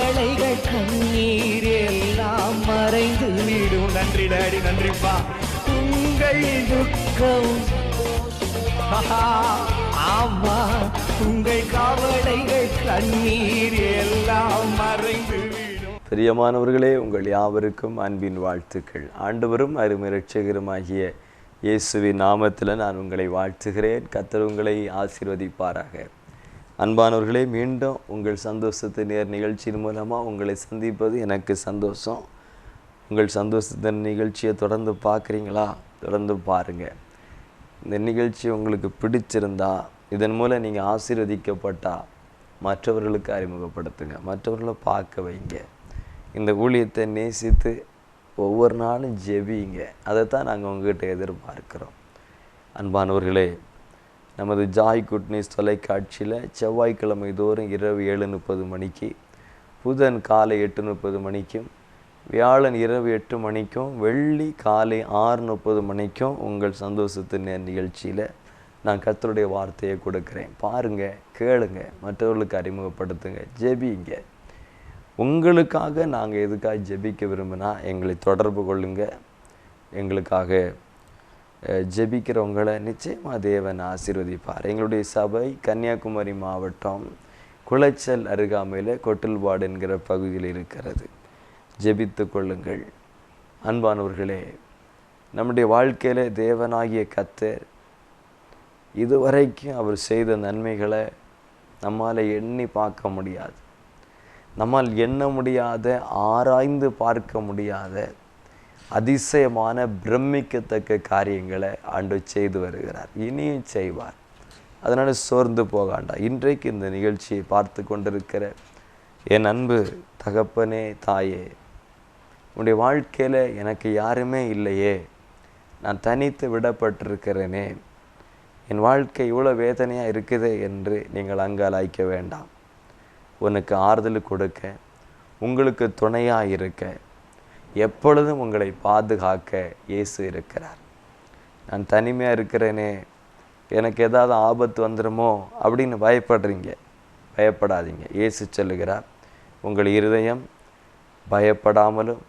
கவலைகள் கண்ணீர் எல்லாம் மறைந்து விடும். நன்றி டாடி, நன்றிப்பா. உங்கள் துக்கம் ஆமா, உங்கள் கவலைகள் கண்ணீர் எல்லாம் மறைந்து விடும். பிரியமானவர்களே, உங்கள் யாவருக்கும் அன்பின் வாழ்த்துக்கள். ஆண்டவரும் அருமை இரட்சகருமாகிய இயேசுவின் நாமத்தில் நான் உங்களை வாழ்த்துகிறேன். கர்த்தர் உங்களை ஆசீர்வதிப்பாராக. அன்பானவர்களே, மீண்டும் உங்கள் சந்தோஷத்தை நேர் நிகழ்ச்சியின் மூலமாக உங்களை சந்திப்பது எனக்கு சந்தோஷம். உங்கள் சந்தோஷத்தின் நிகழ்ச்சியை தொடர்ந்து பார்க்குறீங்களா? தொடர்ந்து பாருங்கள். இந்த நிகழ்ச்சி உங்களுக்கு பிடிச்சிருந்தா, இதன் மூலம் நீங்கள் ஆசீர்வதிக்கப்பட்டால் மற்றவர்களுக்கு அறிமுகப்படுத்துங்க, மற்றவர்களை பார்க்க வைங்க. இந்த ஊழியத்தை நேசித்து ஒவ்வொரு நாளும் ஜெபிங்க. அதைத்தான் நாங்கள் உங்கள்கிட்ட எதிர்பார்க்குறோம். அன்பானவர்களே, நமது ஜாய் குட் நியூஸ் தொலைக்காட்சியில் செவ்வாய்க்கிழமை தோறும் இரவு 7:30 மணிக்கு, புதன் காலை 8:30 மணிக்கும், வியாழன் இரவு 8 மணிக்கும், வெள்ளி காலை 6:30 மணிக்கும் உங்கள் சந்தோஷத்தின் நிகழ்ச்சியில் நான் கர்த்தருடைய வார்த்தையை கொடுக்குறேன். பாருங்கள், கேளுங்க, மற்றவர்களுக்கு அறிமுகப்படுத்துங்க, ஜெபிங்க. உங்களுக்காக நாங்கள் எதுக்காக ஜெபிக்க விரும்பினா எங்களை தொடர்பு கொள்ளுங்க. எங்களுக்காக ஜெபிக்கிறவங்களை நிச்சயமாக தேவன் ஆசீர்வதிப்பார். எங்களுடைய சபை கன்னியாகுமரி மாவட்டம் குளச்சல் அருகாமையில் கொட்டில்பாடு என்கிற பகுதியில் இருக்கிறது. ஜெபித்து கொள்ளுங்கள். அன்பானவர்களே, நம்முடைய வாழ்க்கையில் தேவனாகிய கர்த்தர் இதுவரைக்கும் அவர் செய்த நன்மைகளை நம்மால் எண்ணி பார்க்க முடியாது. நம்மால் எண்ண முடியாத, ஆராய்ந்து பார்க்க முடியாத அதிசயமான பிரமிக்கத்தக்க காரியங்களை ஆண்டவர் செய்து வருகிறார், இனியும் செய்வார். அதனால் சோர்ந்து போகாண்டா. இன்றைக்கு இந்த நிகழ்ச்சியை பார்த்து கொண்டிருக்கிற என் அன்பு தகப்பனே, தாயே, உன்னுடைய வாழ்க்கையில் எனக்கு யாருமே இல்லையே, நான் தனித்து விடப்பட்டிருக்கிறேனே, என் வாழ்க்கை இவ்வளோ வேதனையாக இருக்குதே என்று நீங்கள் அங்கலாய்க்க வேண்டாம். உனக்கு ஆறுதல் கொடுக்க, உங்களுக்கு துணையாக இருக்க, எப்பொழுதும் உங்களை பாதுகாக்க இயேசு இருக்கிறார். நான் தனிமையாக இருக்கிறேனே, எனக்கு ஏதாவது ஆபத்து வந்துடுமோ அப்படின்னு பயப்படுறீங்க. பயப்படாதீங்க. இயேசு சொல்லுகிறார், உங்கள் இருதயம் பயப்படாமலும்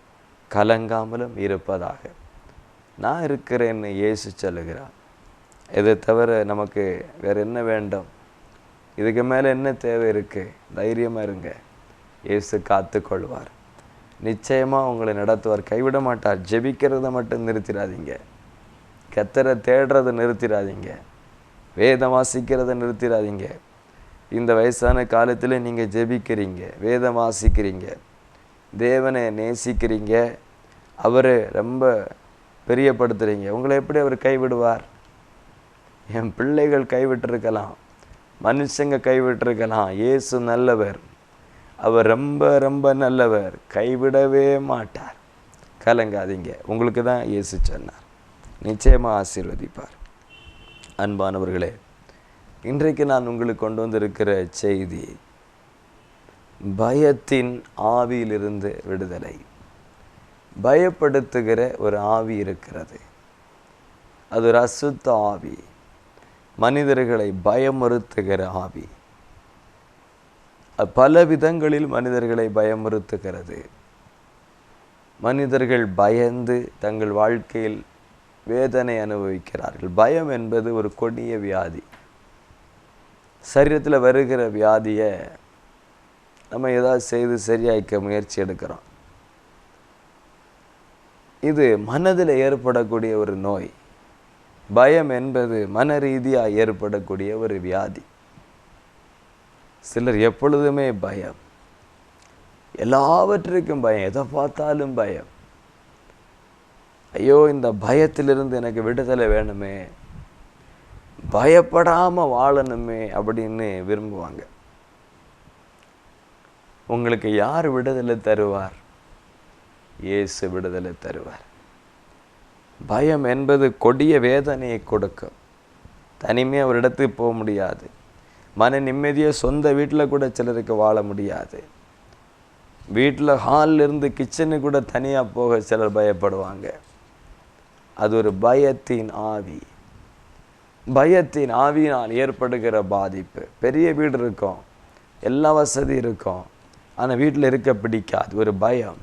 கலங்காமலும் இருப்பதாக. நான் இருக்கிறேன்னு இயேசு சொல்லுகிறார். இதை தவிர நமக்கு வேறு என்ன வேண்டும்? இதுக்கு மேலே என்ன தேவை இருக்குது? தைரியமாக இருங்க. இயேசு காத்து கொள்வார். நிச்சயமாக உங்களை நடத்துவார், கைவிட மாட்டார். ஜெபிக்கிறத மட்டும் நிறுத்திடாதீங்க. கர்த்தரை தேடுறதை நிறுத்திடாதீங்க. வேதம் வாசிக்கிறத நிறுத்திடாதீங்க. இந்த வயசான காலத்தில் நீங்கள் ஜெபிக்கிறீங்க, வேதம் வாசிக்கிறீங்க, தேவனை நேசிக்கிறீங்க, அவரை ரொம்ப பிரியப்படுத்துகிறீங்க. உங்களை எப்படி அவர் கைவிடுவார்? என் பிள்ளைகள் கைவிட்டிருக்கலாம், மனுஷங்க கைவிட்டிருக்கலாம். இயேசு நல்லவர், அவர் ரொம்ப ரொம்ப நல்லவர், கைவிடவே மாட்டார். கலங்காதீங்க. உங்களுக்கு தான் இயேசு சொன்னார், நிச்சயமாக ஆசீர்வதிப்பார். அன்பானவர்களே, இன்றைக்கு நான் உங்களுக்கு கொண்டு வந்திருக்கிற செய்தி பயத்தின் ஆவியிலிருந்து விடுதலை. பயப்படுத்துகிற ஒரு ஆவி இருக்கிறது. அது ஒரு அசுத்த ஆவி, மனிதர்களை பயமுறுத்துகிற ஆவி. பல விதங்களில் மனிதர்களை பயமுறுத்துகிறது. மனிதர்கள் பயந்து தங்கள் வாழ்க்கையில் வேதனை அனுபவிக்கிறார்கள். பயம் என்பது ஒரு கொடிய வியாதி. சரீரத்தில் வருகிற வியாதியை நம்ம ஏதாவது செய்து சரியாக்க முயற்சி எடுக்கிறோம். இது மனதில் ஏற்படக்கூடிய ஒரு நோய். பயம் என்பது மன ரீதியாக ஏற்படக்கூடிய ஒரு வியாதி. சிலர் எப்பொழுதுமே பயம், எல்லாவற்றுக்கும் பயம், எதை பார்த்தாலும் பயம். ஐயோ, இந்த பயத்திலிருந்து எனக்கு விடுதலை வேணுமே, பயப்படாமல் வாழணுமே அப்படின்னு விரும்புவாங்க. உங்களுக்கு யார் விடுதலை தருவார்? இயேசு விடுதலை தருவார். பயம் என்பது கொடிய வேதனையை கொடுக்கும். தனிமையாக ஒரு இடத்துக்கு போக முடியாது. மன நிம்மதியாக சொந்த வீட்டில் கூட சிலருக்கு வாழ முடியாது. வீட்டில் ஹாலில் இருந்து கிச்சனு கூட தனியாக போக சிலர் பயப்படுவாங்க. அது ஒரு பயத்தின் ஆவி. பயத்தின் ஆவியினால் ஏற்படுகிற பாதிப்பு. பெரிய வீடு இருக்கும், எல்லா வசதி இருக்கும், ஆனால் வீட்டில் இருக்க பிடிக்காது, ஒரு பயம்.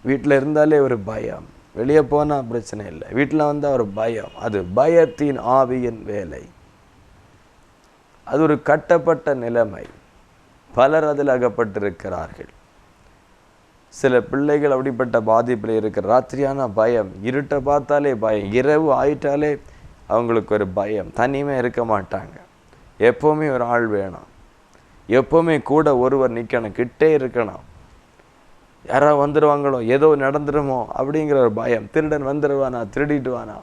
வீட்டில் இருந்தாலே ஒரு பயம், வெளியே போனால் பிரச்சனை இல்லை, வீட்டில் வந்தால் ஒரு பயம். அது பயத்தின் ஆவியின் வேலை. அது ஒரு கட்டப்பட்ட நிலைமை. பலர் அதில் அகப்பட்டிருக்கிறார்கள். சில பிள்ளைகள் அப்படிப்பட்ட பாதிப்பில் இருக்கிற. ராத்திரியான பயம், இருட்டை பார்த்தாலே பயம், இரவு ஆயிட்டாலே அவங்களுக்கு ஒரு பயம். தனிமே இருக்க மாட்டாங்க, எப்போவுமே ஒரு ஆள் வேணும், எப்போவுமே கூட ஒருவர் நிற்கணும், கிட்டே இருக்கணும். யாராவது வந்துடுவாங்களோ, ஏதோ நடந்துடுமோ அப்படிங்கிற ஒரு பயம். திருடன் வந்துடுவானா, திருடிடுவானா,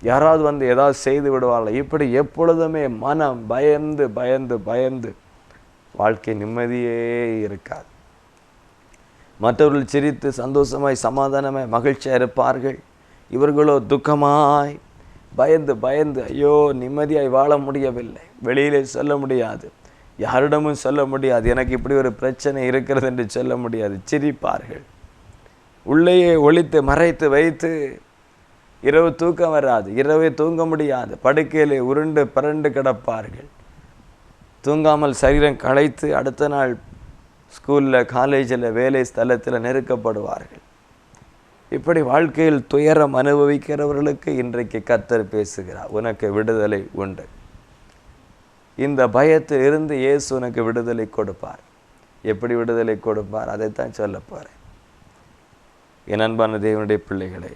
யாராவது வந்து ஏதாவது செய்து விடுவாங்களா, இப்படி எப்பொழுதுமே மனம் பயந்து பயந்து பயந்து வாழ்க்கை நிம்மதியே இருக்காது. மற்றவர்கள் சிரித்து சந்தோஷமாய் சமாதானமாய் மகிழ்ச்சியாக இருப்பார்கள். இவர்களோ துக்கமாய் பயந்து பயந்து, ஐயோ நிம்மதியாய் வாழ முடியவில்லை, வெளியிலே சொல்ல முடியாது, யாரிடமும் சொல்ல முடியாது, எனக்கு இப்படி ஒரு பிரச்சனை இருக்கிறது என்று சொல்ல முடியாது. சிரிப்பார்கள், உள்ளேயே ஒளித்து மறைத்து வைத்து. இரவு தூக்கம் வராது, இரவே தூங்க முடியாது, படுக்கையிலே உருண்டு பரண்டு கிடப்பார்கள். தூங்காமல் சரீரம் களைத்து அடுத்த நாள் ஸ்கூலில், காலேஜில், வேலை ஸ்தலத்தில் நெருக்கப்படுவார்கள். இப்படி வாழ்க்கையில் துயரம் அனுபவிக்கிறவர்களுக்கு இன்றைக்கு கர்த்தர் பேசுகிறார், உனக்கு விடுதலை உண்டு. இந்த பயத்தில் இருந்து இயேசு உனக்கு விடுதலை கொடுப்பார். எப்படி விடுதலை கொடுப்பார் அதைத்தான் சொல்ல போகிறேன். என் அன்பான தேவனுடைய பிள்ளைகளை,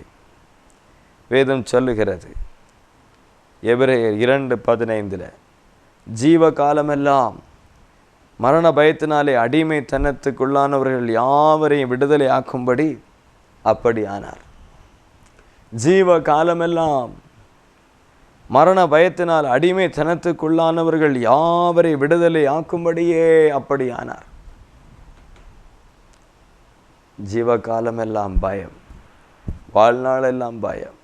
வேதம் சொல்லுகிறது எபிரேயர் 2:15, ஜீவ காலமெல்லாம் மரண பயத்தினாலே அடிமைத்தனத்துக்குள்ளானவர்கள் யாவரையும் விடுதலை ஆக்கும்படி அப்படி ஆனார். ஜீவ காலமெல்லாம் மரண பயத்தினால் அடிமைத்தனத்துக்குள்ளானவர்கள் யாவரை விடுதலை ஆக்கும்படியே அப்படி ஆனார். ஜீவகாலமெல்லாம் பயம், வாழ்நாளெல்லாம் பயம்.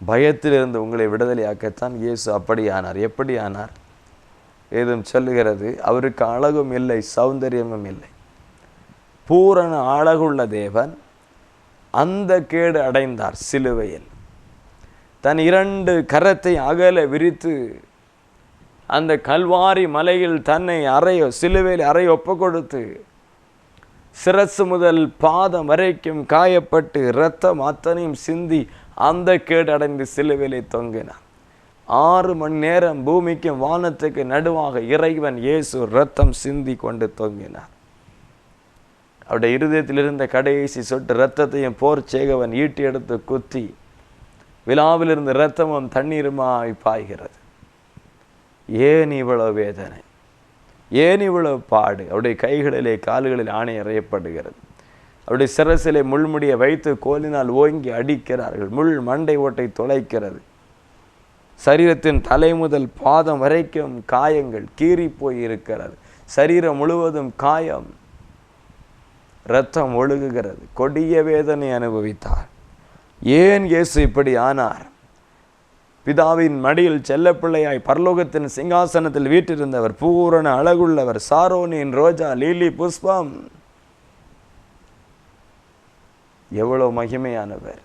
பயத்திலிருந்து உங்களை விடுதலையாக்கத்தான் இயேசு அப்படி ஆனார். எப்படி ஆனார்? ஏதும் சொல்லுகிறது, அவருக்கு அழகும் இல்லை, சௌந்தரியமும் இல்லை. பூரண அழகுள்ள தேவன் அந்த கேடு அடைந்தார் சிலுவையில். தன் 2 கரத்தை அகல விரித்து அந்த கல்வாரி மலையில் தன்னை சிலுவையில் அறை ஒப்பு கொடுத்து, சிரசு முதல் பாதம் வரைக்கும் காயப்பட்டு இரத்தம் அத்தனையும் சிந்தி அந்த கேடு அடைந்து சிலுவையிலே தொங்கினார். 6 மணி நேரம் பூமிக்கும் வானத்துக்கு நடுவாக இறைவன் இயேசு இரத்தம் சிந்தி கொண்டு தொங்கினார். அவருடைய இருதயத்தில் இருந்த கடைசி சொட்டு இரத்தத்தையும் போர் சேகவன் ஈட்டி எடுத்து குத்தி விழாவிலிருந்து இரத்தமும் தண்ணீருமாய் பாய்கிறது. ஏன் இவ்வளவு வேதனை, ஏன் இவ்வளவு பாடு? அவருடைய கைகளிலே கால்களில் ஆணை அறையப்படுகிறது. அவருடைய சிரசிலே முள்முடியை வைத்து கோலினால் ஓங்கி அடிக்கிறார்கள். முள் மண்டை ஓட்டை துளைக்கிறது. சரீரத்தின் தலை முதல் பாதம் வரைக்கும் காயங்கள், கீறி போய் இருக்கிறது. சரீரம் முழுவதும் காயம், இரத்தம் ஒழுகுகிறது. கொடிய வேதனை அனுபவித்தார். ஏன் இயேசு இப்படி ஆனார்? பிதாவின் மடியில் செல்லப்பிள்ளையாய் பரலோகத்தின் சிங்காசனத்தில் வீற்றிருந்தவர், பூரண அழகுள்ளவர், சாரோனின் ரோஜா, லீலி புஷ்பம், எவ்வளவு மகிமையானவர்,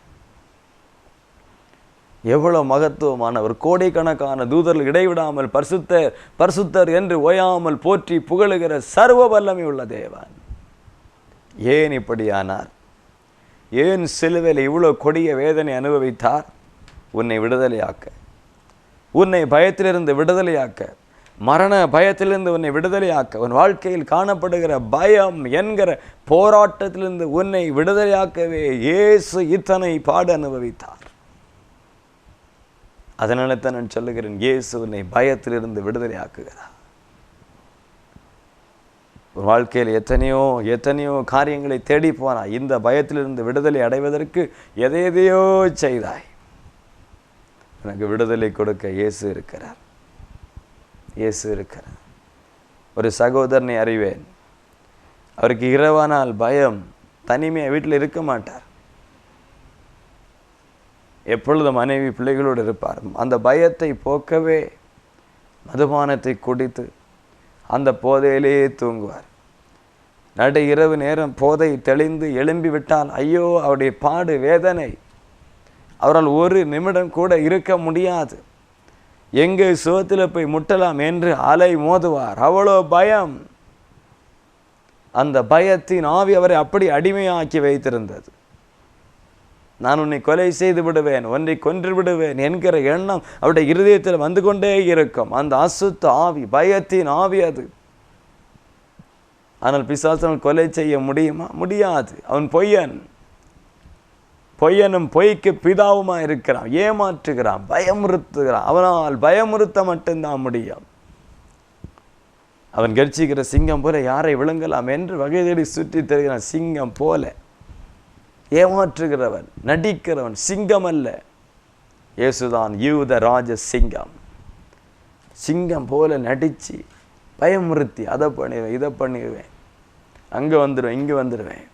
எவ்வளவு மகத்துவமானவர். கோடிக்கணக்கான தூதர்கள் இடைவிடாமல் பரிசுத்தர் பரிசுத்தர் என்று ஓயாமல் போற்றி புகழுகிற சர்வ வல்லமை உள்ள தேவன். ஏன் இப்படி ஆனார்? ஏன் சிலுவையில் இவ்வளவு கொடிய வேதனை அனுபவித்தார்? உன்னை விடுதலையாக்க, உன்னை பயத்திலிருந்து விடுதலையாக்க, மரண பயத்திலிருந்து உன்னை விடுதலையாக்க, உன் வாழ்க்கையில் காணப்படுகிற பயம் என்கிற போராட்டத்திலிருந்து உன்னை விடுதலையாக்கவே இயேசு இத்தனை பாடு அனுபவித்தார். அதனால தான் நான் சொல்லுகிறேன், இயேசு உன்னை பயத்திலிருந்து விடுதலையாக்குகிறார். ஒரு வாழ்க்கையில் எத்தனையோ காரியங்களை தேடி போனாய். இந்த பயத்திலிருந்து விடுதலை அடைவதற்கு எதையோ செய்தாய். எனக்கு விடுதலை கொடுக்க இயேசு இருக்கிறார். இயேசு இருக்கிறார். ஒரு சகோதரனை அறிவேன், அவருக்கு இரவானால் பயம், தனிமையாக வீட்டில் இருக்க மாட்டார். எப்பொழுதும் மனைவி பிள்ளைகளோடு இருப்பார். அந்த பயத்தை போக்கவே மதுபானத்தை குடித்து அந்த போதையிலேயே தூங்குவார். நடு இரவு நேரம் போதை தெளிந்து எழும்பி விட்டால் ஐயோ அவருடைய பாடு வேதனை. அவரால் ஒரு நிமிடம் கூட இருக்க முடியாது. எங்கே சுகத்தில் போய் முட்டலாம் என்று அலை மோதுவார். அவ்வளோ பயம். அந்த பயத்தின் ஆவி அவரை அப்படி அடிமையாக்கி வைத்திருந்தது. நான் உன்னை கொலை செய்து விடுவேன், ஒன்றை கொன்று விடுவேன் என்கிற எண்ணம் அவருடைய இருதயத்தில் வந்து கொண்டே இருக்கும். அந்த அசுத்த ஆவி, பயத்தின் ஆவி அது. ஆனால் பிசாசு கொலை செய்ய முடியுமா? முடியாது. அவன் பொய்யன், பொய்யனும் பொய்க்கு பிதாவுமா இருக்கிறான். ஏமாற்றுகிறான், பயமுறுத்துகிறான். அவனால் பயமுறுத்த மட்டும்தான் முடியும். அவன் கர்ச்சிக்கிற சிங்கம் போல யாரை விழுங்கலாம் என்று வகை தேடி சுற்றி தருகிறான். சிங்கம் போல ஏமாற்றுகிறவன், நடிக்கிறவன் சிங்கம் அல்ல. இயேசுதான் யூத ராஜ சிங்கம். சிங்கம் போல நடிச்சு பயமுறுத்தி அதை பண்ணிடுவேன், இதை பண்ணிடுவேன், அங்கே வந்துடுவேன், இங்கே வந்துடுவேன்,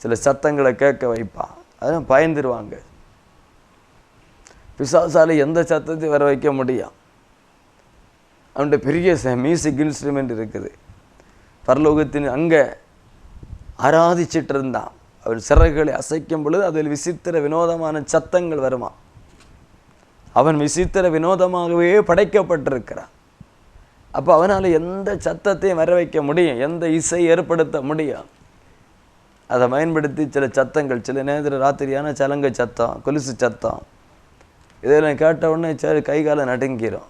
சில சத்தங்களை கேட்க வைப்பான். அதெல்லாம் பயந்துருவாங்க. பிசாசால எந்த சத்தத்தையும் வர வைக்க முடியும். அவன்கிட்ட பெரிய மியூசிக் இன்ஸ்ட்ருமெண்ட் இருக்குது. பரலோகத்தின் அங்கே ஆராதிச்சிட்டு இருந்தான். அவர் சிறகுகளை அசைக்கும் பொழுது அதில் விசித்திர வினோதமான சத்தங்கள் வருமா. அவன் விசித்திர வினோதமாகவே படைக்கப்பட்டிருக்கிறான். அப்போ அவனால் எந்த சத்தத்தையும் வர வைக்க முடியும், எந்த இசை ஏற்படுத்த முடியும். அதை பயன்படுத்தி சில சத்தங்கள், சில நேரத்தில் ராத்திரியான சலங்கை சத்தம், கொலுசு சத்தம், இதெல்லாம் கேட்ட உடனே கை காலை நடுங்கிடும்.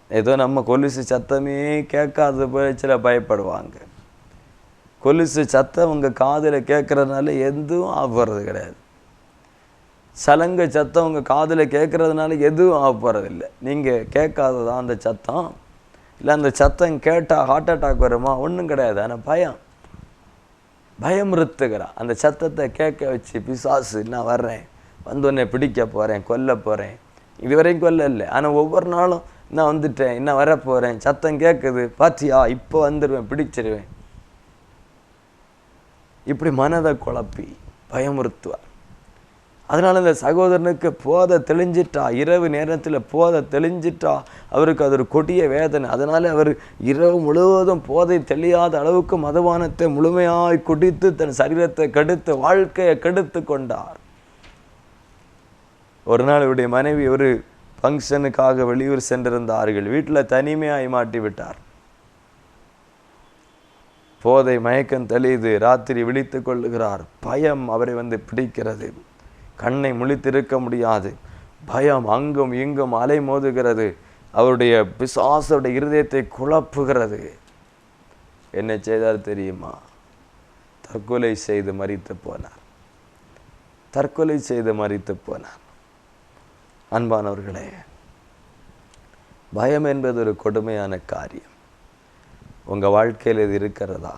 ஏதோ நம்ம கொலுசு சத்தமே கேட்காத போய் சில பயப்படுவாங்க. கொலுசு சத்தம் உங்கள் காதில் கேட்குறதுனால எதுவும் ஆகிறது கிடையாது. சலங்கை சத்தம் உங்கள் காதில் கேட்குறதுனால எதுவும் ஆகப்படுறதில்லை. நீங்கள் கேட்காததான் அந்த சத்தம். இல்லை அந்த சத்தம் கேட்டால் ஹார்ட் அட்டாக் வருமா? ஒன்றும் கிடையாது. ஆனால் பயமுறுத்துகிறான். அந்த சத்தத்தை கேட்க வச்சு பிசாசு, நான் வர்றேன், வந்து உன்னை பிடிக்க போகிறேன், கொல்ல போகிறேன். இதுவரையும் கொல்ல இல்லை, ஆனால் ஒவ்வொரு நாளும் நான் வந்துட்டேன், இன்னும் வரப்போகிறேன், சத்தம் கேட்குது, பாத்தியா, இப்போ வந்துடுவேன், பிடிச்சிருவேன். இப்படி மனதை குழப்பி பயமுறுத்துவார். அதனால் இந்த சகோதரனுக்கு போதை தெளிஞ்சிட்டா, இரவு நேரத்தில் போதை தெளிஞ்சிட்டா அவருக்கு அது ஒரு கொடிய வேதனை. அதனால் அவர் இரவு முழுவதும் போதை தெளியாத அளவுக்கு மதுபானத்தை முழுமையாய் குடித்து தன் சரீரத்தை கெடுத்து வாழ்க்கையை கெடுத்து கொண்டார். ஒரு நாள் இவருடைய மனைவி ஒரு ஃபங்க்ஷனுக்காக வெளியூர் சென்றிருந்தார்கள். வீட்டில் தனிமையாய் மாட்டி விட்டார். போதை மயக்கம் தெளிது. ராத்திரி விழித்து கொள்ளுகிறார். பயம் அவரை வந்து பிடிக்கிறது. கண்ணை முழித்திருக்க முடியாது. பயம் அங்கும் இங்கும் அலை மோதுகிறது. அவருடைய பிசாசுடைய இருதயத்தை குழப்புகிறது. என்ன செய்தார் தெரியுமா? தற்கொலை செய்து மரித்து போனார். தற்கொலை செய்து மரித்து போனார். அன்பானவர்களே, பயம் என்பது ஒரு கொடுமையான காரியம். உங்கள் வாழ்க்கையில் இது இருக்கிறதா?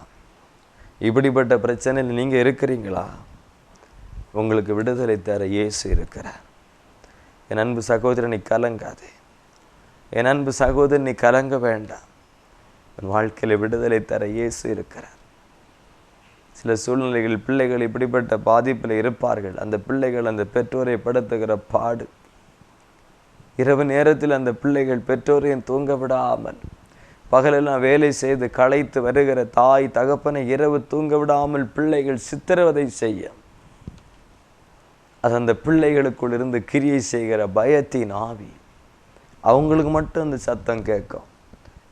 இப்படிப்பட்ட பிரச்சனையில் நீங்கள் இருக்கிறீங்களா? உங்களுக்கு விடுதலை தர இயேசு இருக்கிறார். என் அன்பு சகோதரன், நீ கலங்காதே. என் அன்பு சகோதரன், நீ கலங்க வேண்டாம். உன் வாழ்க்கையில் விடுதலை தர இயேசு இருக்கிறார். சில சூழ்நிலைகள் பிள்ளைகள் இப்படிப்பட்ட பாதிப்பில் இருப்பார்கள். அந்த பிள்ளைகள் அந்த பெற்றோரை படுத்துகிற பாடு, இரவு நேரத்தில் அந்த பிள்ளைகள் பெற்றோரையும் தூங்க விடாமல், பகலெல்லாம் வேலை செய்து களைத்து வருகிற தாய் தகப்பனை இரவு தூங்க விடாமல் பிள்ளைகள் சித்திரவதை செய்ய, அது அந்த பிள்ளைகளுக்குள் இருந்து கிரியை செய்கிற பயத்தின் ஆவி. அவங்களுக்கு மட்டும் அந்த சத்தம் கேட்கும்.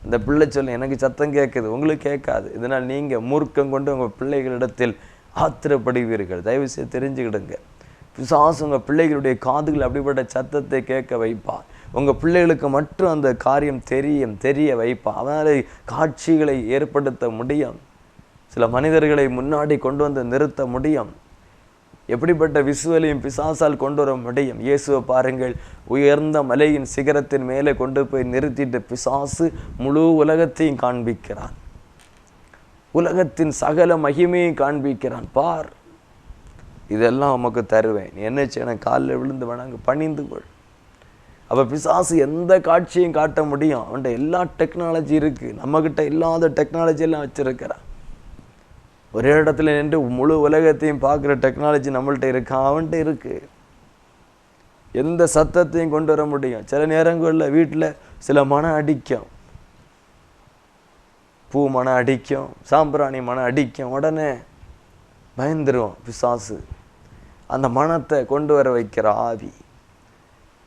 அந்த பிள்ளை சொல்ல, எனக்கு சத்தம் கேட்குது, உங்களுக்கு கேட்காது. இதனால் நீங்கள் மூர்க்கம் கொண்டு உங்கள் பிள்ளைகளிடத்தில் ஆத்திரப்படுவீர்கள். தயவு செய்து தெரிஞ்சுக்கிடுங்க. பிசாசு உங்கள் பிள்ளைகளுடைய காதுகள் அப்படிப்பட்ட சத்தத்தை கேட்க வைப்பார். உங்கள் பிள்ளைகளுக்கு மட்டும் அந்த காரியம் தெரிய வைப்பார். அவனால் காட்சிகளை ஏற்படுத்த முடியும். சில மனிதர்களை முன்னாடி கொண்டு வந்து நிறுத்த முடியும். எப்படிப்பட்ட விசுவலையும் பிசாசால் கொண்டு வர முடியும். இயேசுவை பாருங்கள், உயர்ந்த மலையின் சிகரத்தின் மேலே கொண்டு போய் நிறுத்திட்டு பிசாசு முழு உலகத்தையும் காண்பிக்கிறான். உலகத்தின் சகல மகிமையை காண்பிக்கிறான். பார், இதெல்லாம் உமக்கு தருவேன், நீ என்ன செய்யணும்? காலில் விழுந்து வணங்கு, பணிந்து கொள். அப்போ பிசாசு எந்த காட்சியும் காட்ட முடியும். அவன்கிட்ட எல்லா டெக்னாலஜி இருக்குது. நம்மக்கிட்ட இல்லாத டெக்னாலஜியெல்லாம் வச்சுருக்கிறான். ஒரே இடத்துல நின்று முழு உலகத்தையும் பார்க்குற டெக்னாலஜி நம்மள்கிட்ட இருக்கு, அவன்கிட்ட இருக்குது. எந்த சத்தத்தையும் கொண்டு வர முடியும். சில நேரங்களில் வீட்டில் சில மனம் அடிக்கும், பூ மனம் அடிக்கும், சாம்பிராணி மனம் அடிக்கும். உடனே பயந்துருவோம். பிசாசு அந்த மனத்தை கொண்டு வர வைக்கிற ஆவி.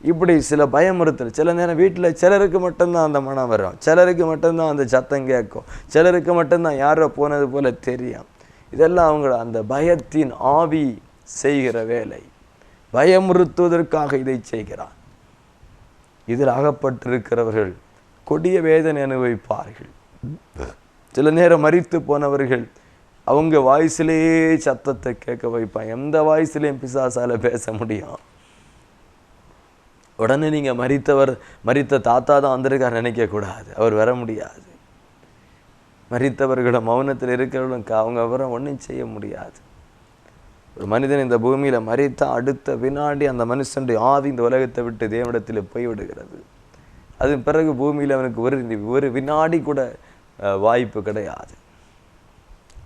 இப்படி சில பயமுறுத்தல். சில நேரம் வீட்டில் சிலருக்கு மட்டும்தான் அந்த மனம் வரும், சிலருக்கு மட்டும்தான் அந்த சத்தம் கேட்கும், சிலருக்கு மட்டும்தான் யாரோ போனது போல தெரியும். இதெல்லாம் அவங்க அந்த பயத்தின் ஆவி செய்கிற வேலை. பயமுறுத்துவதற்காக இதை செய்கிறான். இதில் அகப்பட்டிருக்கிறவர்கள் கொடிய வேதனை அனுபவிப்பார்கள். சில நேரம் மரித்து போனவர்கள் அவங்க வாய்ஸிலேயே சத்தத்தை கேட்க வைப்பாங்க. எந்த வாய்ஸ்லேயும் பிசாசால பேச முடியும். உடனே நீங்கள் மரித்த தாத்தா தான் வந்திருக்கார் நினைக்கக்கூடாது. அவர் வர முடியாது. மரித்தவர்களை மௌனத்தில் இருக்கிறவர்களுக்கு அவங்க அப்புறம் ஒன்றும் செய்ய முடியாது. ஒரு மனிதன் இந்த பூமியில் மரித்தா அடுத்த வினாடி அந்த மனுஷனுடைய ஆவி இந்த உலகத்தை விட்டு தேவனிடத்தில் போய்விடுகிறது. அதன் பிறகு பூமியில் அவனுக்கு ஒரு வினாடி கூட வாய்ப்பு கிடையாது,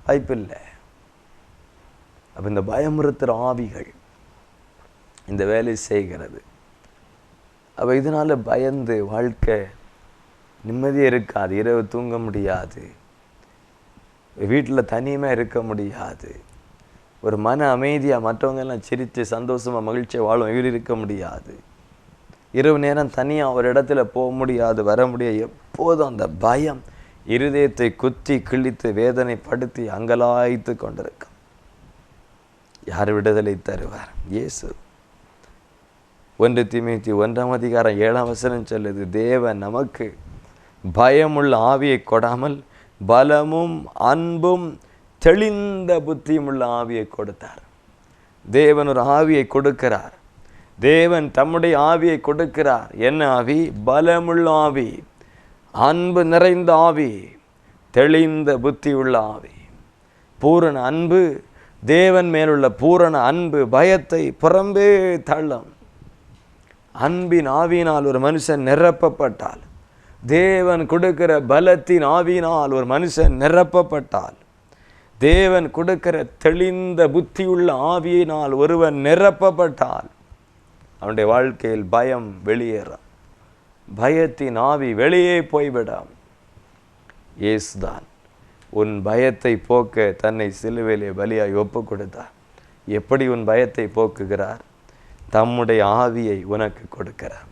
வாய்ப்பில்லை. அப்போ இந்த பயமுறுத்துகிற ஆவிகள் இந்த வேலை செய்கிறது. அப்போ இதனால் பயந்து வாழ்க்கை நிம்மதியாக இருக்காது. இரவு தூங்க முடியாது, வீட்டில் தனிமையாக இருக்க முடியாது, ஒரு மன அமைதியாக மற்றவங்க எல்லாம் சிரித்து சந்தோஷமாக மகிழ்ச்சியாக வாழும் இருக்க முடியாது. இரவு நேரம் தனியாக ஒரு இடத்துல போக முடியாது, வர முடியாது. எப்போதும் அந்த பயம் இருதயத்தை குத்தி கிழித்து வேதனைப்படுத்தி அங்கலாய்த்து கொண்டிருக்கும். யார் விடுதலை தருவார்? இயேசு. 1 தீமோத்தேயு 1:7 சொல்லுது, தேவன் நமக்கு பயமுள்ள ஆவியை கொடாமல் பலமும் அன்பும் தெளிந்த புத்தியும் உள்ள ஆவியை கொடுத்தார். தேவன் ஒரு ஆவியை கொடுக்கிறார். தேவன் தம்முடைய ஆவியை கொடுக்கிறார். என்ன ஆவி? பலமுள்ள ஆவி, அன்பு நிறைந்த ஆவி, தெளிந்த புத்தி உள்ள ஆவி. பூரண அன்பு, தேவன் மேலுள்ள பூரண அன்பு பயத்தை புறம்பே தள்ளும். அன்பின் ஆவியினால் ஒரு மனுஷன் நிரப்பப்பட்டால், தேவன் கொடுக்கிற பலத்தின் ஆவியினால் ஒரு மனுஷன் நிரப்பப்பட்டால், தேவன் கொடுக்கிற தெளிந்த புத்தியுள்ள ஆவியினால் ஒருவன் நிரப்பப்பட்டால் அவனுடைய வாழ்க்கையில் பயம் வெளியேறும். பயத்தின் ஆவி வெளியே போய்விடும். இயேசுதான் உன் பயத்தை போக்க தன்னை சிலுவையிலே பலியாய் ஒப்பு கொடுத்தார். எப்படி உன் பயத்தை போக்குகிறார்? தம்முடைய ஆவியை உனக்கு கொடுக்கிறார்.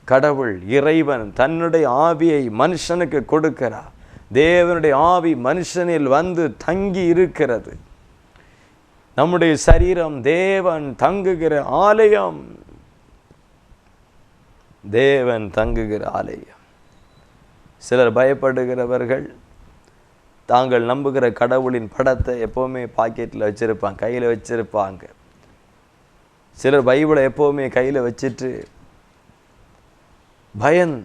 கடவுள் இறைவன் தன்னுடைய ஆவியை மனுஷனுக்கு கொடுக்கிறார். தேவனுடைய ஆவி மனுஷனில் வந்து தங்கி இருக்கிறது. நம்முடைய சரீரம் தேவன் தங்குகிற ஆலயம், தேவன் தங்குகிற ஆலயம். சிலர் பயப்படுகிறவர்கள் தாங்கள் நம்புகிற கடவுளின் படத்தை எப்போவுமே பாக்கெட்டில் வச்சுருப்பாங்க, கையில் வச்சுருப்பாங்க. சிலர் பைபிளை எப்போவுமே கையில் வச்சுட்டு பயன்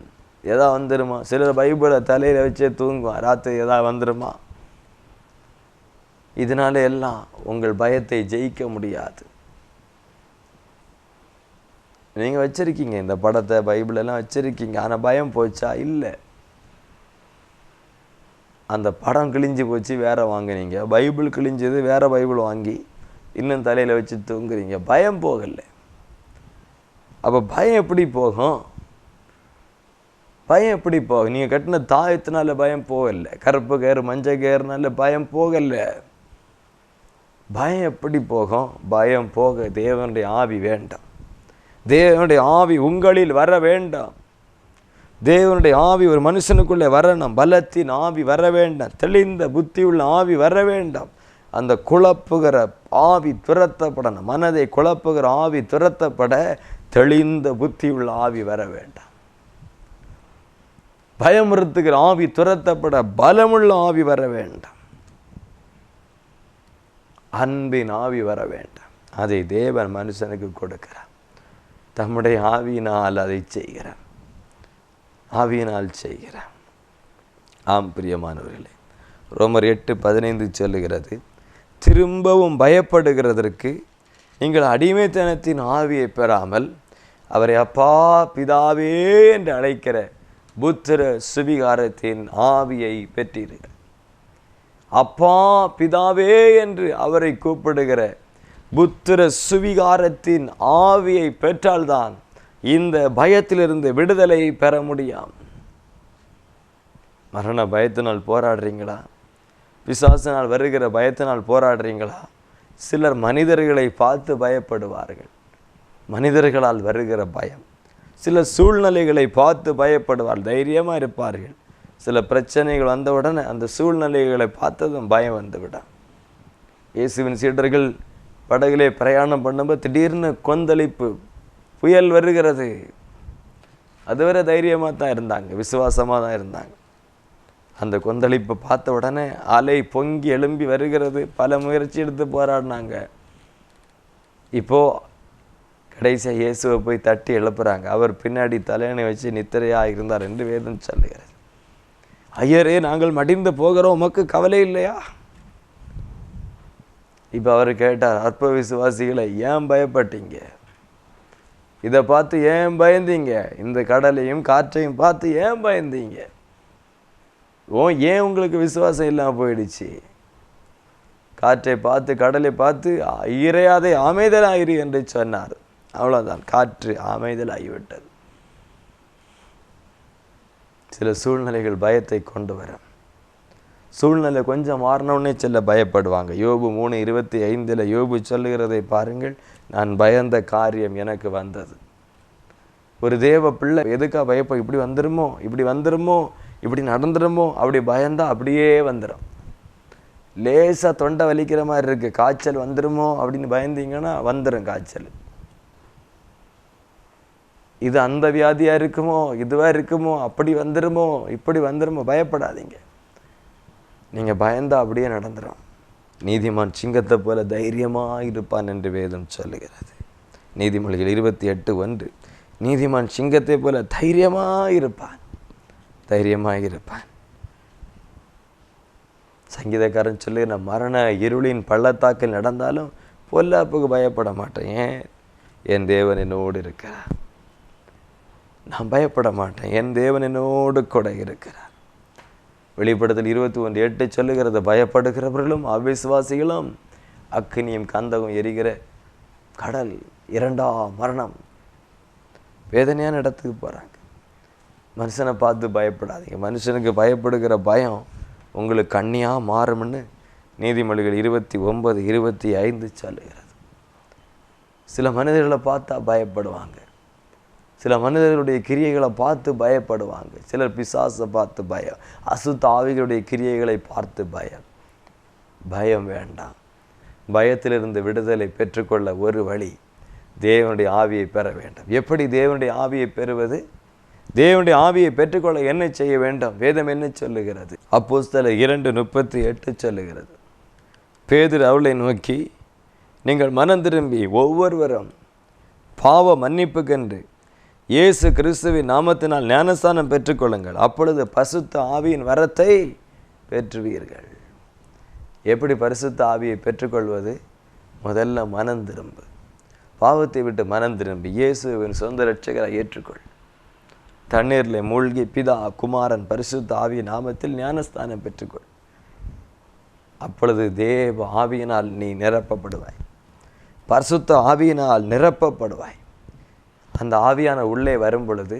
எதா வந்துடுமா. சிலர் பைபிளை தலையில் வச்சே தூங்குவான், ராத்திரி எதா வந்துடுமா. இதனால எல்லாம் உங்கள் பயத்தை ஜெயிக்க முடியாது. நீங்கள் வச்சுருக்கீங்க இந்த படத்தை, பைபிளெல்லாம் வச்சுருக்கீங்க, ஆனால் பயம் போச்சா? இல்லை. அந்த படம் கிழிஞ்சு போச்சு, வேறு வாங்கினீங்க. பைபிள் கிழிஞ்சது, வேறு பைபிள் வாங்கி இன்னும் தலையில் வச்சு தூங்குறீங்க. பயம் போகலை. அப்போ பயம் எப்படி போகும்? பயம் எப்படி போகும்? நீங்கள் கட்டின தாயத்தினால பயம் போகலை, கருப்பு கயிறு மஞ்சள் கயிறுனால பயம் போகலை. பயம் எப்படி போகும்? பயம் போக தேவனுடைய ஆவி வேண்டாம். தேவனுடைய ஆவி உங்களில் வர வேண்டாம். தேவனுடைய ஆவி ஒரு மனுஷனுக்குள்ளே வரணும். பலத்தின் ஆவி வர வேண்டாம். தெளிந்த புத்தி உள்ள ஆவி வர வேண்டாம். அந்த குழப்புகிற ஆவி துரத்தப்படணும். மனதை குழப்புகிற ஆவி துரத்தப்பட தெளிந்த புத்தி உள்ள ஆவி வர வேண்டாம். பயமுறுத்துகிற ஆவி துரத்தப்பட பலமுள்ள ஆவி வர வேண்டாம். அன்பின் ஆவி வர வேண்டாம். அதை தேவன் மனுஷனுக்கு கொடுக்கிறார். தம்முடைய ஆவியினால் அதை செய்கிறார். ஆவியினால் செய்கிறார். ஆம் பிரியமானவர்களே, ரோமர் 8:15 சொல்லுகிறது, திரும்பவும் பயப்படுகிறதற்கு நீங்கள் அடிமைத்தனத்தின் ஆவியை பெறாமல் அவரை அப்பா பிதாவே என்று அழைக்கிற புத்திர சுவிகாரத்தின் ஆவியை பெற்றீர்கள். அப்பா பிதாவே என்று அவரை கூப்பிடுகிற புத்திர சுவிகாரத்தின் ஆவியை பெற்றால்தான் இந்த பயத்திலிருந்து விடுதலை பெற முடியும். மரண பயத்தினால் போராடுறீங்களா? பிசாசினால் வருகிற பயத்தினால் போராடுறீங்களா? சிலர் மனிதர்களை பார்த்து பயப்படுவார்கள். மனிதர்களால் வருகிற பயம், சில சூழ்நிலைகளை பார்த்து பயப்படுவார்கள், தைரியமாக இருப்பார்கள். சில பிரச்சனைகள் வந்தவுடனே அந்த சூழ்நிலைகளை பார்த்ததும் பயம் வந்துவிடும். இயேசுவின் சீடர்கள் படகிலே பிரயாணம் பண்ணும்போது திடீர்னு கொந்தளிப்பு, புயல் வருகிறது. அதுவரை தைரியமாக தான் இருந்தாங்க, விசுவாசமாக தான் இருந்தாங்க. அந்த கொந்தளிப்பை பார்த்த உடனே அலை பொங்கி எழும்பி வருகிறது. பல முயற்சி எடுத்து போராடினாங்க. இப்போது கடைசியாக இயேசுவை போய் தட்டி எழுப்புறாங்க. அவர் பின்னாடி தலையணை வச்சு நித்திரையாக இருந்தார் என்று வேதம் சொல்லுகிறது. ஐயரே, நாங்கள் மடிந்து போகிறோம், உமக்கு கவலை இல்லையா? இப்போ அவர் கேட்டார், அற்ப விசுவாசிகளை, ஏன் பயப்பட்டீங்க? இதை பார்த்து ஏன் பயந்தீங்க? இந்த கடலையும் காற்றையும் பார்த்து ஏன் பயந்தீங்க? ஏன் உங்களுக்கு விசுவாசம் இல்லாமல் போயிடுச்சு? காற்றை பார்த்து கடலை பார்த்து இறையாதை அமைதலாயிரு என்று சொன்னார். அவ்வளோதான், காற்று அமைதலாகிவிட்டது. சில சூழ்நிலைகள் பயத்தை கொண்டு வரும். சூழ்நிலை கொஞ்சம் மாறினோடனே சில பயப்படுவாங்க. யோபு 3:25 யோபு சொல்லுகிறதை பாருங்கள். நான் பயந்த காரியம் எனக்கு வந்தது. ஒரு தேவ பிள்ளை எதுக்காக பயப்போ? இப்படி வந்துடுமோ, இப்படி வந்துடுமோ, இப்படி நடந்துடுமோ, அப்படி பயந்தா அப்படியே வந்துடும். லேசாக தொண்டை வலிக்கிற மாதிரி இருக்குது, காய்ச்சல் வந்துடுமோ அப்படின்னு பயந்தீங்கன்னா வந்துடும் காய்ச்சல். இது அந்த வியாதியாக இருக்குமோ, இதுவாக இருக்குமோ, அப்படி வந்துடுமோ, இப்படி வந்துடுமோ, பயப்படாதீங்க. நீங்கள் பயந்தா அப்படியே நடந்துடும். நீதிமான் சிங்கத்தை போல தைரியமாக இருப்பான் என்று வேதம் சொல்லுகிறது. நீதிமொழிகள் 28:1 நீதிமான் சிங்கத்தை போல தைரியமாக இருப்பான், தைரியமாக இருப்பான். சங்கீதக்காரன் சொல்லி, நான் மரண இருளின் பள்ளத்தாக்கில் நடந்தாலும் பொல்லாப்புக்கு பயப்பட மாட்டேன். ஏன்? என் தேவன் என்னோடு இருக்கிறார். நான் பயப்பட மாட்டேன், என் தேவன் என்னோடு கூட இருக்கிறார். வெளிப்படுத்தல் 21:8 சொல்லுகிறது, பயப்படுகிறவர்களும் அவிசுவாசிகளும் அக்கினியும் கந்தகம் எரிகிற கடல், 2ஆம் மரணம், வேதனையான இடத்துக்கு போகிறாங்க. மனுஷனை பார்த்து பயப்படாதீங்க. மனுஷனுக்கு பயப்படுகிற பயம் உங்களுக்கு கண்ணியாக மாறும்னு நீதிமொழிகள் 29:25 சொல்லுகிறது. சில மனிதர்களை பார்த்தா பயப்படுவாங்க, சில மனிதர்களுடைய கிரியைகளை பார்த்து பயப்படுவாங்க. சிலர் பிசாசை பார்த்து பயம், அசுத்த ஆவிகளுடைய கிரியைகளை பார்த்து பயம். பயம் வேண்டாம். பயத்திலிருந்து விடுதலை பெற்றுக்கொள்ள ஒரு வழி, தேவனுடைய ஆவியை பெற வேண்டும். எப்படி தேவனுடைய ஆவியை பெறுவது? தேவனுடைய ஆவியை பெற்றுக்கொள்ள என்ன செய்ய வேண்டும்? வேதம் என்ன சொல்லுகிறது? அப்போஸ்தலர் 2:38 சொல்லுகிறது. பேதுரு அவளை நோக்கி, நீங்கள் மனம் திரும்பி ஒவ்வொருவரும் பாவ மன்னிப்புக்கென்று இயேசு கிறிஸ்துவின் நாமத்தினால் ஞானஸ்தானம் பெற்றுக்கொள்ளுங்கள், அப்பொழுது பரிசுத்த ஆவியின் வரத்தை பெற்றுவீர்கள். எப்படி பரிசுத்த ஆவியை பெற்றுக்கொள்வது? முதல்ல மனம் திரும்பு, பாவத்தை விட்டு மனம் திரும்பி இயேசுவின் சொந்த இரட்சகராக ஏற்றுக்கொள். தண்ணீரில் மூழ்கி பிதா குமாரன் பரிசுத்த ஆவியின் நாமத்தில் ஞானஸ்தானம் பெற்றுக்கொள். அப்பொழுது தேவ ஆவியினால் நீ நிரப்பப்படுவாய், பரிசுத்த ஆவியினால் நிரப்பப்படுவாய். அந்த ஆவியான உள்ளே வரும் பொழுது,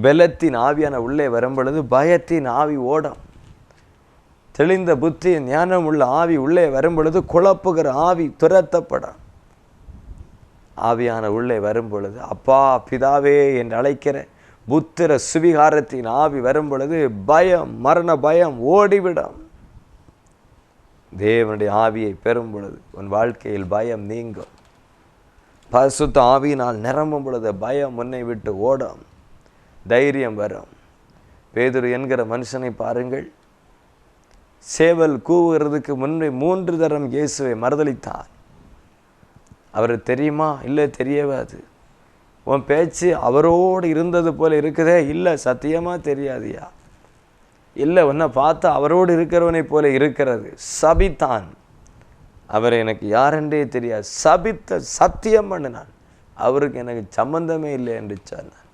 பலத்தின் ஆவியான உள்ளே வரும் பொழுது பயத்தின் ஆவி ஓடும். தெளிந்த புத்தி ஞானம் உள்ள ஆவி உள்ளே வரும் பொழுது குழப்புகிற ஆவி துரத்தப்படும். ஆவியான உள்ளே வரும் பொழுது அப்பா பிதாவே என்று அழைக்கிற புத்திர சுவிகாரத்தின் ஆவி வரும் பொழுது பயம், மரண பயம் ஓடிவிடும். தேவனுடைய ஆவியை பெறும் பொழுது உன் வாழ்க்கையில் பயம் நீங்கும். பரிசுத்த ஆவியினால் நிரம்பும் பொழுது பயம் உன்னை விட்டு ஓடும், தைரியம் வரும். பேதுரு என்கிற மனுஷனை பாருங்கள், சேவல் கூவுகிறதுக்கு முன்பே 3 தரம் இயேசுவை மறுதலித்தார். அவர் தெரியுமா? இல்லை, தெரியவாது. உன் பேச்சு அவரோடு இருந்தது போல இருக்குதே? இல்லை, சத்தியமாக தெரியாதியா? இல்லை, உன்னை பார்த்தா அவரோடு இருக்கிறவனை போல இருக்கிறது. சபித்தான். அவர் எனக்கு யாரென்றே தெரியாது, சபித்த சத்தியம் பண்ணினான், அவருக்கு எனக்கு சம்பந்தமே இல்லை என்று சொன்னான்.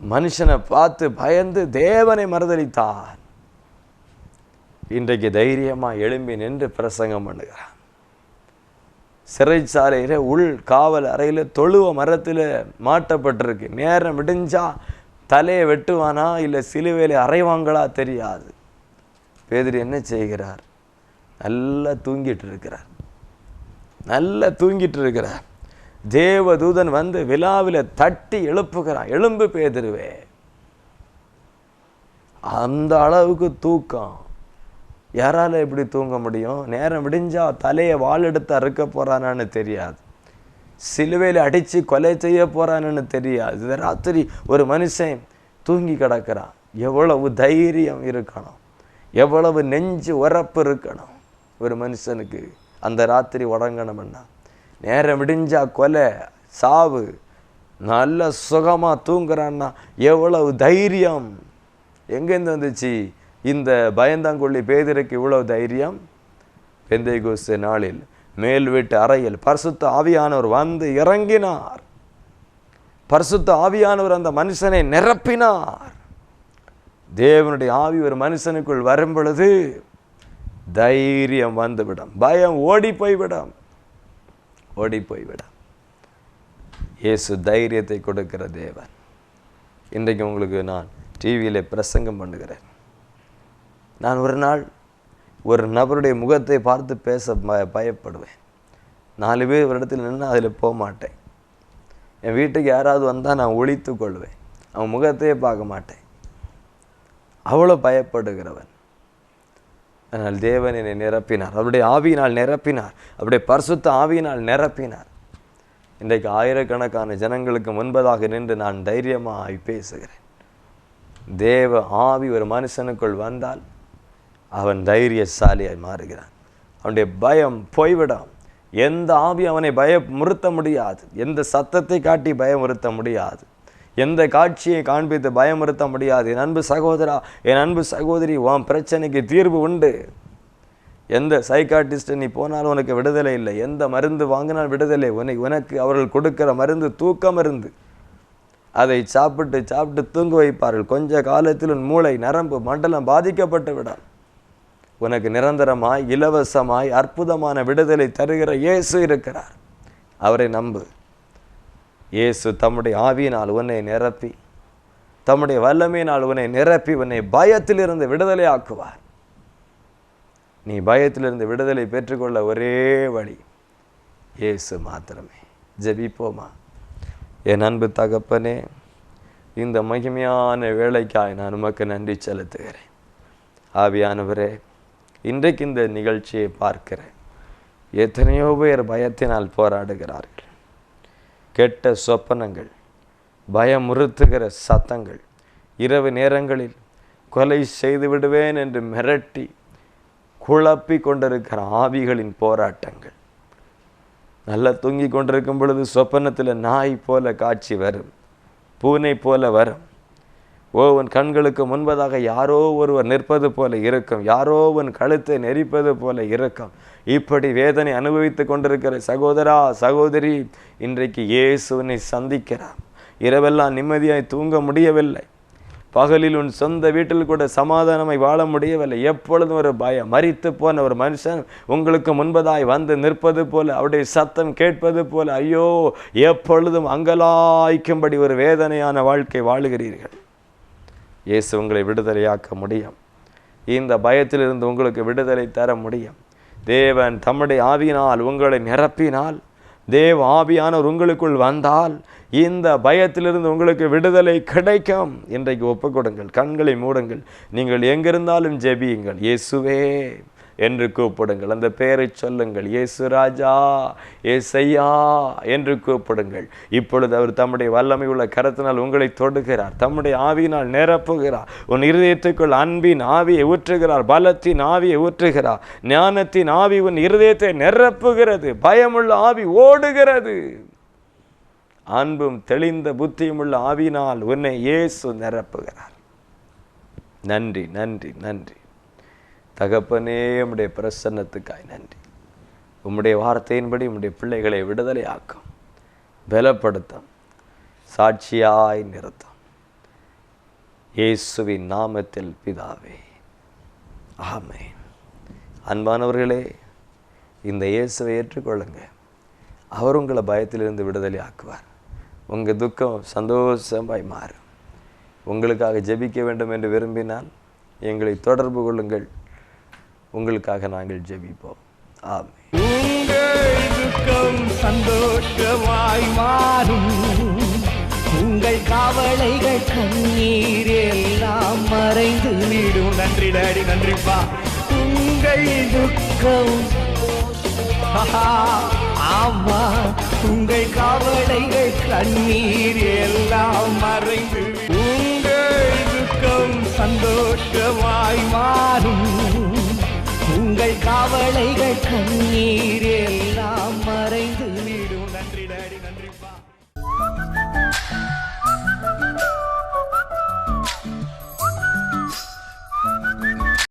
மனுஷனை பார்த்து பயந்து தேவனை மறுதலித்தான். இன்றைக்கு தைரியமாக எழும்பி நின்று பிரசங்கம் பண்ணுகிறான். சிறைச்சாலையில் உள் காவல் அறையில் தொழுவ மரத்தில் மாட்டப்பட்டிருக்கு. நேரம் விடிஞ்சா தலையை வெட்டுவானா இல்லை சிலுவையில் அறைவாங்களா தெரியாது. பேதுரு என்ன செய்கிறார்? நல்லா தூங்கிட்டு இருக்கிறார். தேவதூதன் வந்து விழாவில் தட்டி எழுப்புகிறான், எழும்பு பேதுருவே. அந்த அளவுக்கு தூக்கம். யாரால எப்படி தூங்க முடியும்? நேரம் விடிஞ்சா தலையை வாள் எடுத்து அறுக்க போறானான்னு தெரியாது, சிலுவையில் அடித்து கொலை செய்ய போறான்னு தெரியாது. இந்த ராத்திரி ஒரு மனுஷன் தூங்கி கிடக்கிறான். எவ்வளவு தைரியம் இருக்கணும், எவ்வளவு நெஞ்சு உரப்பு இருக்கணும் ஒரு மனுஷனுக்கு அந்த ராத்திரி உடங்கணும்னா. நேரம் விடிஞ்சா கொலை சாவு, நல்ல சுகமாக தூங்குறான்னா எவ்வளவு தைரியம் எங்கேருந்து வந்துச்சு? இந்த பயந்தாங்கொள்ளி பேதுருக்கு இவ்வளவு தைரியம். பெந்தைகோஸ்து நாளில் மேல் வீட்டு அறையில் பரிசுத்த ஆவியானவர் வந்து இறங்கினார். பரிசுத்த ஆவியானவர் அந்த மனுஷனை நிரப்பினார். தேவனுடைய ஆவி ஒரு மனுஷனுக்குள் வரும் பொழுது தைரியம் வந்துவிடும், பயம் ஓடி போய்விடும், ஓடி போய்விடும். இயேசு தைரியத்தை கொடுக்கிற தேவன். இன்றைக்கு உங்களுக்கு நான் டிவியில் பிரசங்கம் பண்ணுகிறேன். நான் ஒரு நாள் ஒரு நபருடைய முகத்தை பார்த்து பேச பயப்படுவேன். 4 பேர் ஒரு இடத்துல நின்று அதில் போக மாட்டேன். என் வீட்டுக்கு யாராவது வந்தால் நான் ஒழித்து கொள்வேன், அவன் முகத்தையே பார்க்க மாட்டேன். அவ்வளோ பயப்படுகிறவன். ஆனால் தேவன் என்னை நிரப்பினார், அவருடைய ஆவியினால் நிரப்பினார், அவருடைய பரிசுத்த ஆவியினால் நிரப்பினார். இன்றைக்கு ஆயிரக்கணக்கான ஜனங்களுக்கு முன்பதாக நின்று நான் தைரியமாய் பேசுகிறேன். தேவ ஆவி ஒரு மனுஷனுக்குள் வந்தால் அவன் தைரியசாலியாய் மாறுகிறான். அவனுடைய பயம் போய்விடும். எந்த ஆவி அவனை பயமுறுத்த முடியாது, எந்த சத்தத்தை காட்டி பயமுறுத்த முடியாது, எந்த காட்சியை காண்பித்து பயமுறுத்த முடியாது. என் அன்பு சகோதரா, என் அன்பு சகோதரி, உன் பிரச்சனைக்கு தீர்வு உண்டு. எந்த சைக்காட்டிஸ்ட் நீ போனாலும் உனக்கு விடுதலை இல்லை, எந்த மருந்து வாங்கினால் விடுதலை. உனக்கு அவர்கள் கொடுக்கிற மருந்து தூக்க மருந்து. அதை சாப்பிட்டு தூங்க வைப்பார்கள். கொஞ்ச காலத்தில் உன் மூளை நரம்பு மண்டலம் பாதிக்கப்பட்டு விடும். உனக்கு நிரந்தரமாய் இலவசமாய் அற்புதமான விடுதலை தருகிற இயேசு இருக்கிறார். அவரை நம்பு. இயேசு தம்முடைய ஆவியினால் உன்னை நிரப்பி, தம்முடைய வல்லமையினால் உன்னை நிரப்பி உன்னை பயத்திலிருந்து விடுதலை ஆக்குவார். நீ பயத்திலிருந்து விடுதலை பெற்றுக்கொள்ள ஒரே வழி இயேசு மாத்திரமே. ஜெபிப்போமா? என் அன்பு தகப்பனே, இந்த மகிமையான வேளைக்காய் நான் உமக்கு நன்றி செலுத்துகிறேன். ஆவியானவரே, இன்றைக்கு இந்த நிகழ்ச்சியை பார்க்கிறேன். எத்தனையோ பேர் பயத்தினால் போராடுகிறார்கள். கெட்ட சொப்பனங்கள், பயமுறுத்துகிற சத்தங்கள், இரவு நேரங்களில் கொலை செய்து விடுவேன் என்று மிரட்டி குழப்பி கொண்டிருக்கிற ஆவிகளின் போராட்டங்கள். நல்லா தூங்கி கொண்டிருக்கும் பொழுது சொப்பனத்தில் நாய் போல காட்சி வரும், பூனை போல வரும். உன் கண்களுக்கு முன்பதாக யாரோ ஒருவர் நிற்பது போல இருக்கும், யாரோ உன் கழுத்தை நெரிப்பது போல இருக்கும். இப்படி வேதனை அனுபவித்து கொண்டிருக்கிற சகோதரா சகோதரி, இன்றைக்கு இயேசுவினை சந்திக்கிறார். இரவெல்லாம் நிம்மதியாய் தூங்க முடியவில்லை, பகலில் உன் சொந்த வீட்டில் கூட சமாதானமாய் வாழ முடியவில்லை. எப்பொழுதும் ஒரு பயம். மரித்து போன ஒரு மனுஷன் உங்களுக்கு முன்பதாய் வந்து நிற்பது போல, அவருடைய சத்தம் கேட்பது போல, ஐயோ, எப்பொழுதும் அங்கலாய்க்கும்படி ஒரு வேதனையான வாழ்க்கை வாழுகிறீர்கள். இயேசு உங்களை விடுதலையாக்க முடியும். இந்த பயத்திலிருந்து உங்களுக்கு விடுதலை தர முடியும். தேவன் தம்முடைய ஆவியினால் உங்களை நிரப்பினால், தேவ ஆவியானவர் உங்களுக்குள் வந்தால் இந்த பயத்திலிருந்து உங்களுக்கு விடுதலை கிடைக்கும். இன்றைக்கு ஒப்புக்கொடுங்கள், கண்களை மூடுங்கள், நீங்கள் எங்கிருந்தாலும் ஜெபியுங்கள். இயேசுவே என்று கூப்பிடுங்கள், அந்த பெயரை சொல்லுங்கள். இயேசு ராஜா, ஏசையா என்று கூப்பிடுங்கள். இப்பொழுது அவர் தம்முடைய வல்லமை உள்ள கரத்தினால் உங்களை தொடுகிறார், தம்முடைய ஆவியினால் நிரப்புகிறார். உன் இருதயத்துக்குள் அன்பின் ஆவியை ஊற்றுகிறார், பலத்தின் ஆவியை ஊற்றுகிறார், ஞானத்தின் ஆவி உன் இருதயத்தை நிரப்புகிறது, பயமுள்ள ஆவி ஓடுகிறது. அன்பும் தெளிந்த புத்தியும் உள்ள ஆவியினால் உன்னை இயேசு நிரப்புகிறார். நன்றி, நன்றி, நன்றி தகப்பனே. உம்முடைய பிரசன்னத்துக்காய் நன்றி. உம்முடைய வார்த்தையின்படி உம்முடைய பிள்ளைகளை விடுதலை ஆக்கும், பலப்படுத்தும், சாட்சியாய் நிறுத்தும். இயேசுவின் நாமத்தில் பிதாவே, ஆமென். அன்பானவர்களே, இந்த இயேசுவை ஏற்றுக்கொள்ளுங்க. அவர் உங்களை பயத்திலிருந்து விடுதலை ஆக்குவார். உங்கள் துக்கம் சந்தோஷமாய் மாறும். உங்களுக்காக ஜெபிக்க வேண்டும் என்று விரும்பினால் எங்களை தொடர்பு கொள்ளுங்கள். உங்களுக்காக நாங்கள் ஜெபிப்போம். ஆமென். துக்கம் சந்தோஷமாய் மாறும். உங்கள் கவலைகள் கண்ணீர் எல்லாம் மறைந்து விடும். நன்றி டாடி, நன்றிப்பா. உங்கள் துக்கம் ஆமா, உங்கள் கவலைகள் கண்ணீர் எல்லாம் மறைந்து விடும். உங்கள் துக்கம் சந்தோஷமாய் மாறும். உங்கள் கவலைகள் கண்ணீர் எல்லாம் மறைந்து விடும். நன்றி டாடி, நன்றிப்பா.